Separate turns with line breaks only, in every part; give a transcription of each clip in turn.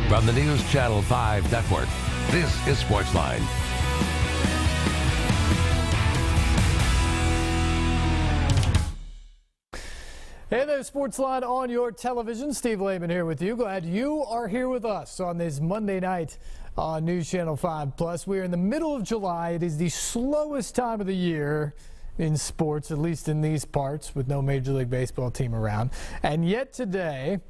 From the News Channel 5 Network, this is SportsLine.
Hey there, SportsLine on your television. Steve Lehman here with you. Glad you are here with us on this Monday night on News Channel 5 Plus. We are in the middle of July. It is the slowest time of the year in sports, at least in these parts, with no Major League Baseball team around. And yet today,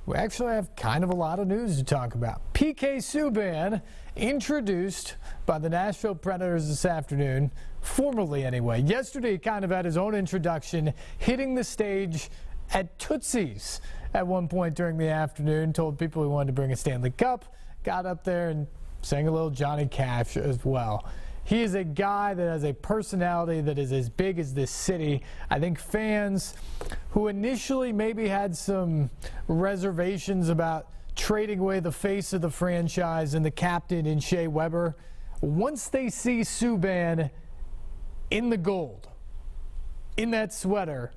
we actually have kind of a lot of news to talk about. PK Subban introduced by the Nashville Predators this afternoon, formally anyway. Yesterday, he kind of had his own introduction, hitting the stage at Tootsie's at one point during the afternoon, told people he wanted to bring a Stanley Cup, got up there and sang a little Johnny Cash as well. He is a guy that has a personality that is as big as this city. I think fans who initially maybe had some reservations about trading away the face of the franchise and the captain in Shea Weber, once they see Subban in the gold, in that sweater,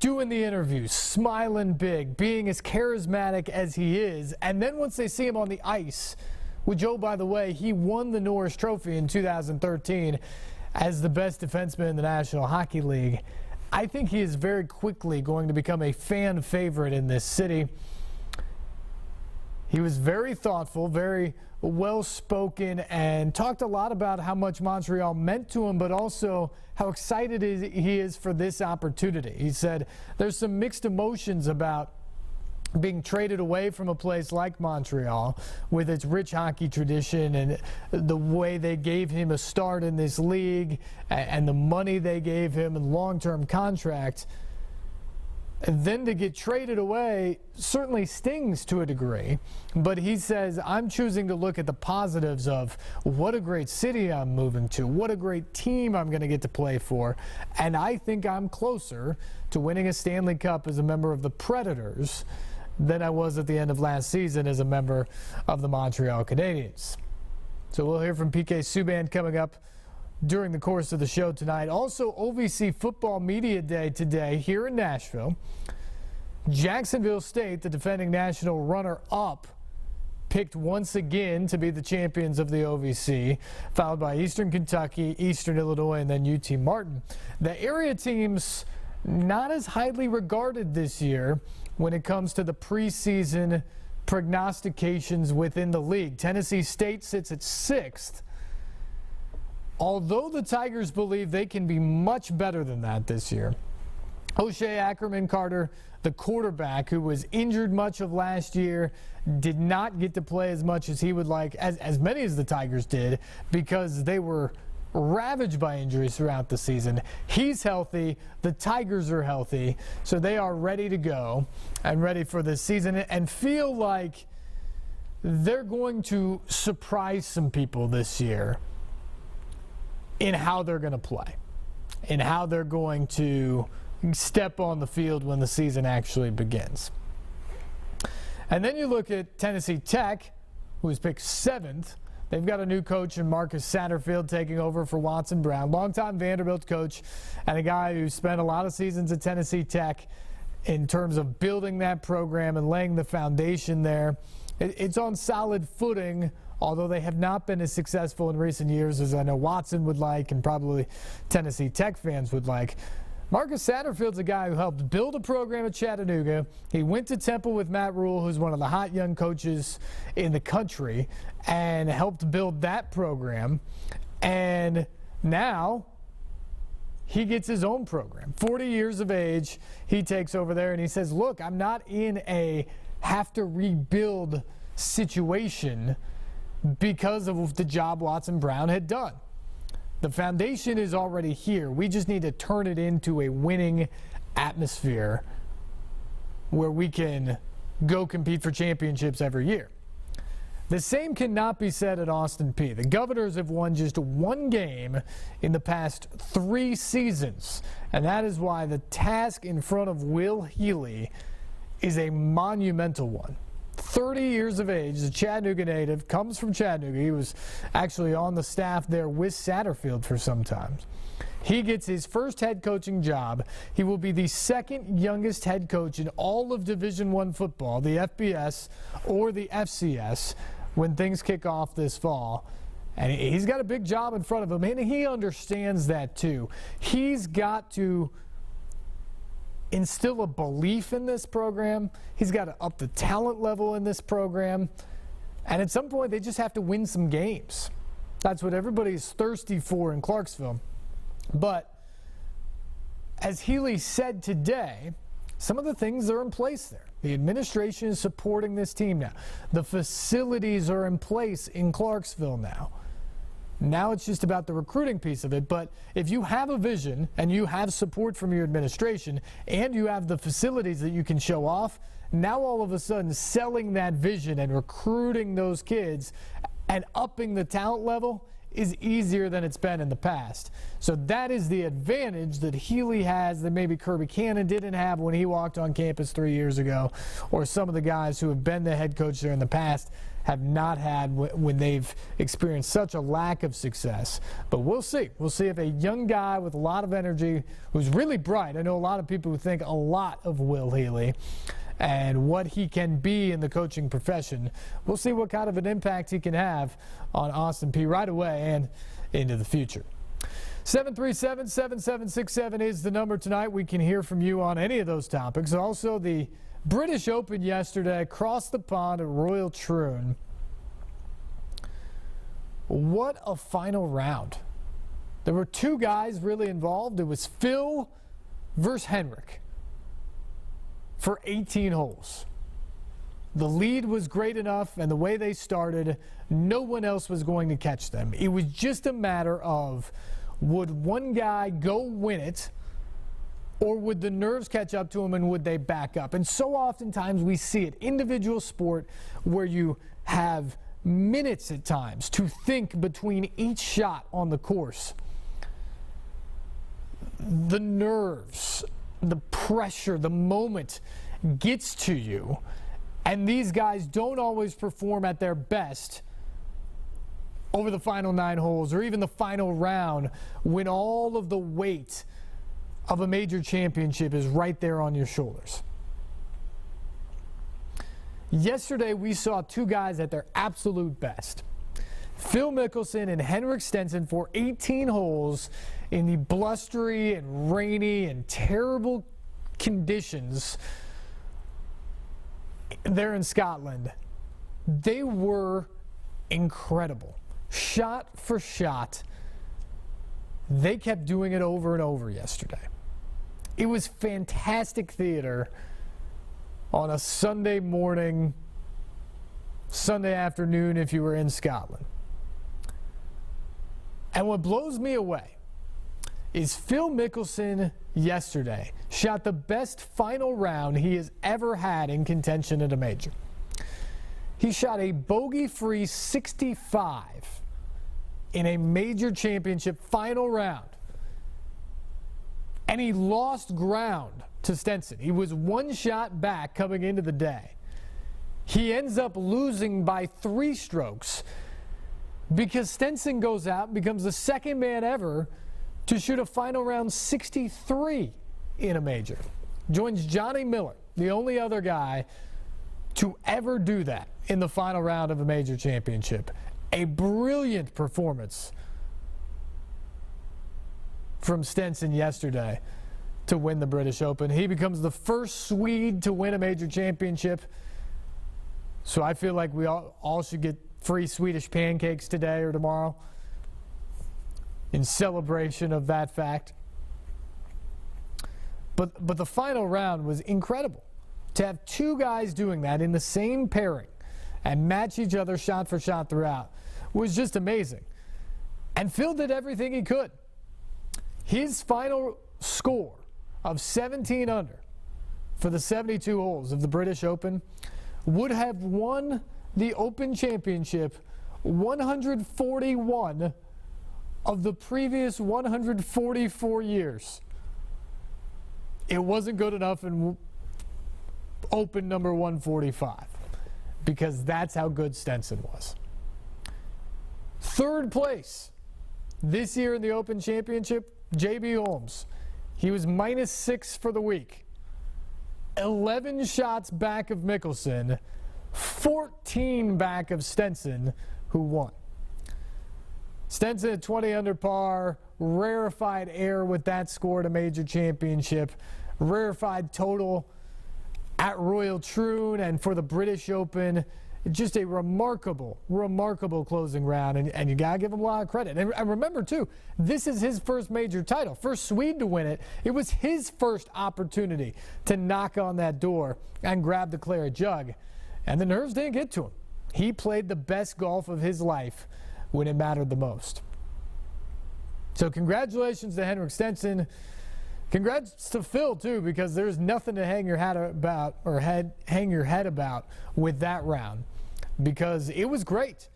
doing the interviews, smiling big, being as charismatic as he is, and then once they see him on the ice, which, oh, by the way, he won the Norris Trophy in 2013 as the best defenseman in the National Hockey League, I think he is very quickly going to become a fan favorite in this city. He was very thoughtful, very well-spoken, and talked a lot about how much Montreal meant to him, but also how excited he is for this opportunity. He said there's some mixed emotions about being traded away from a place like Montreal with its rich hockey tradition and the way they gave him a start in this league and the money they gave him and long-term contract. And then to get traded away certainly stings to a degree, but he says, I'm choosing to look at the positives of what a great city I'm moving to, what a great team I'm going to get to play for, and I think I'm closer to winning a Stanley Cup as a member of the Predators than I was at the end of last season as a member of the Montreal Canadiens. So we'll hear from PK Subban coming up during the course of the show tonight. Also, OVC Football Media Day today here in Nashville. Jacksonville State, the defending national runner-up, picked once again to be the champions of the OVC, followed by Eastern Kentucky, Eastern Illinois, and then UT Martin. The area teams not as highly regarded this year when it comes to the preseason prognostications within the league. Tennessee State sits at 6th. Although the Tigers believe they can be much better than that this year. O'Shea Ackerman Carter, the quarterback who was injured much of last year, did not get to play as much as he would like, as many as the Tigers did, because they were ravaged by injuries throughout the season. He's healthy. The Tigers are healthy. So they are ready to go and ready for this season and feel like they're going to surprise some people this year in how they're going to play, in how they're going to step on the field when the season actually begins. And then you look at Tennessee Tech, who was picked 7th. They've got a new coach in Marcus Satterfield taking over for Watson Brown, longtime Vanderbilt coach and a guy who spent a lot of seasons at Tennessee Tech in terms of building that program and laying the foundation there. It's on solid footing, although they have not been as successful in recent years as I know Watson would like and probably Tennessee Tech fans would like. Marcus Satterfield's a guy who helped build a program at Chattanooga. He went to Temple with Matt Rule, who's one of the hot young coaches in the country, and helped build that program. And now he gets his own program. 40 years of age, he takes over there, and he says, look, I'm not in a have to rebuild situation because of the job Watson Brown had done. The foundation is already here. We just need to turn it into a winning atmosphere where we can go compete for championships every year. The same cannot be said at Austin Peay. The Governors have won just one game in the past 3 seasons, and that is why the task in front of Will Healy is a monumental one. 30 years of age, a Chattanooga native, comes from Chattanooga. He was actually on the staff there with Satterfield for some time. He gets his first head coaching job. He will be the second youngest head coach in all of Division I football, the FBS or the FCS, when things kick off this fall. And he's got a big job in front of him, and he understands that too. He's got to instill a belief in this program. He's got to up the talent level in this program. And at some point, they just have to win some games. That's what everybody's thirsty for in Clarksville. But as Healy said today, some of the things are in place there. The administration is supporting this team now. The facilities are in place in Clarksville now. Now it's just about the recruiting piece of it. But if you have a vision and you have support from your administration and you have the facilities that you can show off, now all of a sudden selling that vision and recruiting those kids and upping the talent level is easier than it's been in the past. So that is the advantage that Healy has that maybe Kirby Cannon didn't have when he walked on campus 3 years ago, or some of the guys who have been the head coach there in the past have not had when they've experienced such a lack of success. But we'll see. We'll see if a young guy with a lot of energy, who's really bright, I know a lot of people who think a lot of Will Healy, and what he can be in the coaching profession. We'll see what kind of an impact he can have on Austin Peay right away and into the future. 737-7767 is the number tonight. We can hear from you on any of those topics. Also, the British Open yesterday across the pond at Royal Troon. What a final round. There were two guys really involved. It was Phil versus Henrik for 18 holes. The lead was great enough, and the way they started, no one else was going to catch them. It was just a matter of, would one guy go win it, or would the nerves catch up to him and would they back up? And so oftentimes we see it, individual sport, where you have minutes at times to think between each shot on the course. The nerves, the pressure, the moment gets to you, and these guys don't always perform at their best over the final 9 holes or even the final round when all of the weight of a major championship is right there on your shoulders. Yesterday we saw two guys at their absolute best. Phil Mickelson and Henrik Stenson for 18 holes in the blustery and rainy and terrible conditions there in Scotland. They were incredible. Shot for shot, they kept doing it over and over yesterday. It was fantastic theater on a Sunday morning, Sunday afternoon if you were in Scotland. And what blows me away is Phil Mickelson yesterday shot the best final round he has ever had in contention at a major. He shot a bogey-free 65 in a major championship final round. And he lost ground to Stenson. He was one shot back coming into the day. He ends up losing by 3 strokes because Stenson goes out and becomes the second man ever to shoot a final round 63 in a major. Joins Johnny Miller, the only other guy to ever do that in the final round of a major championship. A brilliant performance from Stenson yesterday to win the British Open. He becomes the first Swede to win a major championship. So I feel like we all should get free Swedish pancakes today or tomorrow in celebration of that fact. But the final round was incredible. To have two guys doing that in the same pairing and match each other shot for shot throughout was just amazing. And Phil did everything he could. His final score of 17 under for the 72 holes of the British Open would have won the Open Championship 141 of the previous 144 years. It wasn't good enough in Open number 145 because that's how good Stenson was. Third place this year in the Open Championship J.B. Holmes. He was -6 for the week. 11 shots back of Mickelson, 14 back of Stenson, who won. Stenson at 20 under par, rarefied air with that score at a major championship, rarefied total at Royal Troon and for the British Open. Just a remarkable closing round, and you got to give him a lot of credit. And remember, too, this is his first major title. First Swede to win it. It was his first opportunity to knock on that door and grab the claret jug. And the nerves didn't get to him. He played the best golf of his life when it mattered the most. So congratulations to Henrik Stenson. Congrats to Phil, too, because there's nothing to hang your head about with that round, because it was great.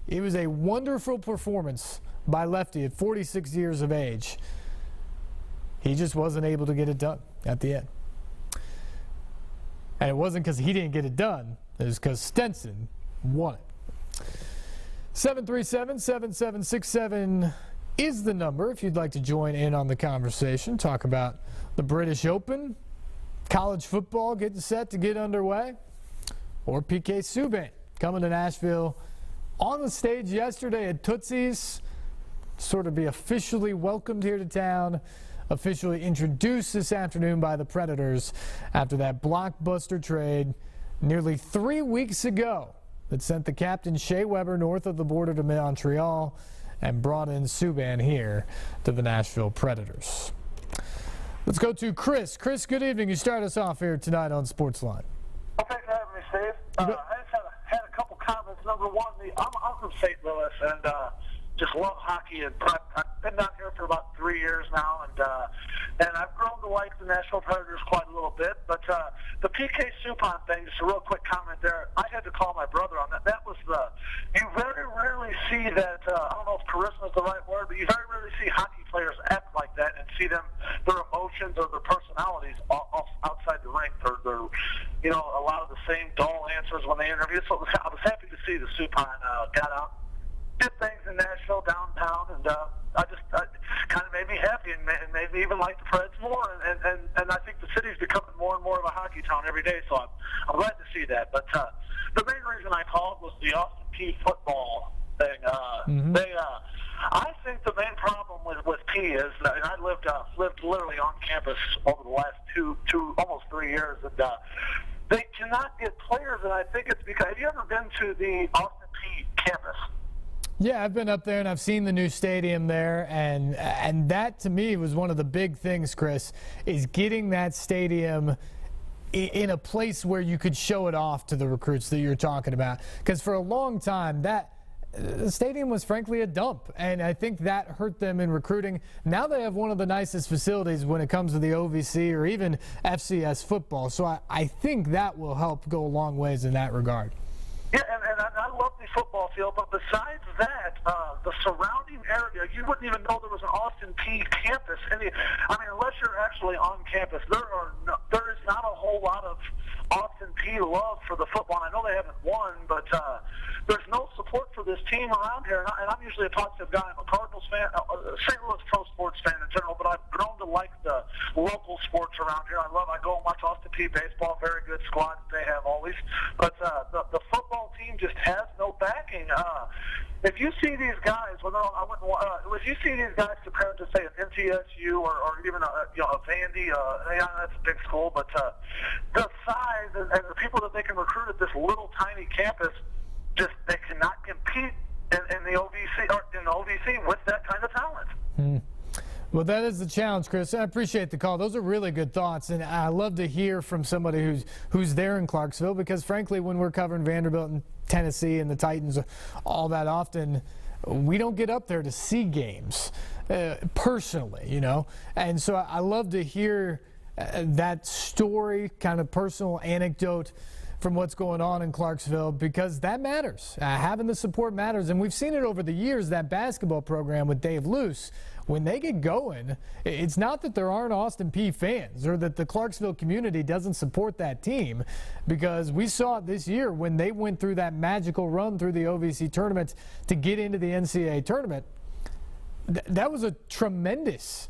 It was a wonderful performance by Lefty at 46 years of age. He just wasn't able to get it done at the end. And it wasn't because he didn't get it done. It was because Stenson won it. 737-7767 is the number if you'd like to join in on the conversation. Talk about the British Open, college football getting set to get underway, or PK Subban coming to Nashville on the stage yesterday at Tootsie's, sort of be officially welcomed here to town, officially introduced this afternoon by the Predators after that blockbuster trade nearly 3 weeks ago that sent the captain Shea Weber north of the border to Montreal and brought in Subban here to the Nashville Predators. Let's go to Chris. Chris, good evening. You start us off here tonight on SportsLine.
Well, thanks for having me, Steve. I just had a couple comments. Number one, I'm from St. Louis and just love hockey. And I've been down here for about 3 years now, and I've grown to like the Nashville Predators quite a little bit. But the PK Subban thing, just a real quick comment there. I had to call my brother on that. That was you very rarely see that. I don't know if charisma is the right word, but you very rarely see hockey players act like that and see their emotions or their personalities outside the rink. They're a lot of the same dull answers when they interview. So I was happy to see the Subban got out, did things in Nashville downtown, and I kind of made me happy and made me even like the Preds more. And I think the city's becoming more and more of a hockey town every day. So I'm glad to see that. But the main reason I called was the Austin P football thing. I think the main problem with P is that, and I lived literally on campus over the last almost 3 years, and they cannot get players. And I think it's because, have you ever been to the Austin P campus?
Yeah, I've been up there and I've seen the new stadium there, and that to me was one of the big things, Chris, is getting that stadium in a place where you could show it off to the recruits that you're talking about. Because for a long time, the stadium was frankly a dump, and I think that hurt them in recruiting. Now they have one of the nicest facilities when it comes to the OVC or even FCS football, so I think that will help go a long ways in that regard.
Yeah, and I love the football field, but besides that, the surrounding area, you wouldn't even know there was an Austin P campus. Unless you're actually on campus, there is not a whole lot of Austin P love for the football. I know they haven't won, but there's no support for this team around here. And I'm usually a positive guy. I'm a Cardinals fan, St. Louis pro sports fan in general, but I've grown to like the local sports around here. I go and watch Austin P baseball. Very good squad they have always. But the football team just has no backing. If you see these guys, if you see these guys compared to, say, an NTSU or even a Vandy, that's a big school, but the size and the people that they can recruit at this little tiny campus, they cannot compete in the OVC with that kind of talent.
Well, that is the challenge, Chris. I appreciate the call. Those are really good thoughts, and I love to hear from somebody who's there in Clarksville, because frankly, when we're covering Vanderbilt and Tennessee and the Titans all that often, we don't get up there to see games personally, and so I love to hear that story, kind of personal anecdote from what's going on in Clarksville, because that matters. Having the support matters, and we've seen it over the years. That basketball program with Dave Luce, when they get going, it's not that there aren't Austin P fans or that the Clarksville community doesn't support that team, because we saw it this year when they went through that magical run through the OVC tournament to get into the NCAA tournament. that was a tremendous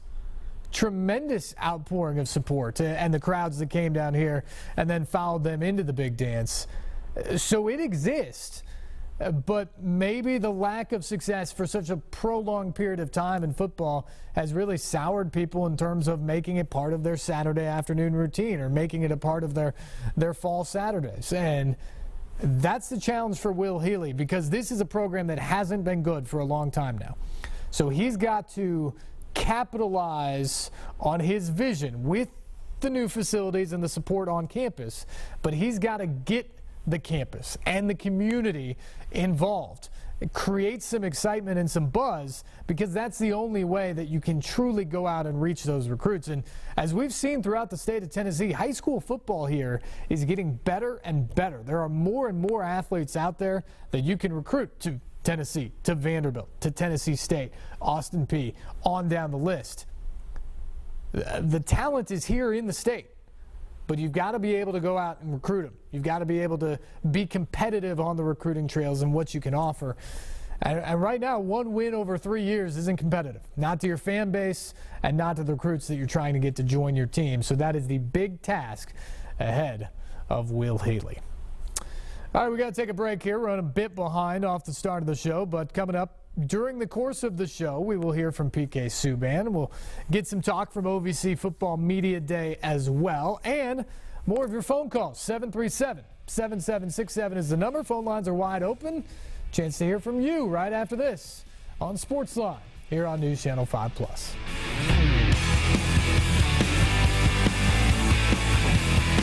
outpouring of support, and the crowds that came down here and then followed them into the big dance. So it exists, but maybe the lack of success for such a prolonged period of time in football has really soured people in terms of making it part of their Saturday afternoon routine or making it a part of their fall Saturdays. And that's the challenge for Will Healy, because this is a program that hasn't been good for a long time now. So he's got to capitalize on his vision with the new facilities and the support on campus, but he's got to get the campus and the community involved. Create some excitement and some buzz, because that's the only way that you can truly go out and reach those recruits. And as we've seen throughout the state of Tennessee, high school football here is getting better and better. There are more and more athletes out there that you can recruit to Tennessee, to Vanderbilt, to Tennessee State, Austin Peay, on down the list. The talent is here in the state, but you've got to be able to go out and recruit them. You've got to be able to be competitive on the recruiting trails and what you can offer. And right now, one win over 3 years isn't competitive, not to your fan base and not to the recruits that you're trying to get to join your team. So that is the big task ahead of Will Healy. All right, we got to take a break here. We're running a bit behind off the start of the show, but coming up during the course of the show, we will hear from PK Subban. We'll get some talk from OVC Football Media Day as well, and more of your phone calls. 737-7767 is the number. Phone lines are wide open. Chance to hear from you right after this on SportsLine here on News Channel 5+.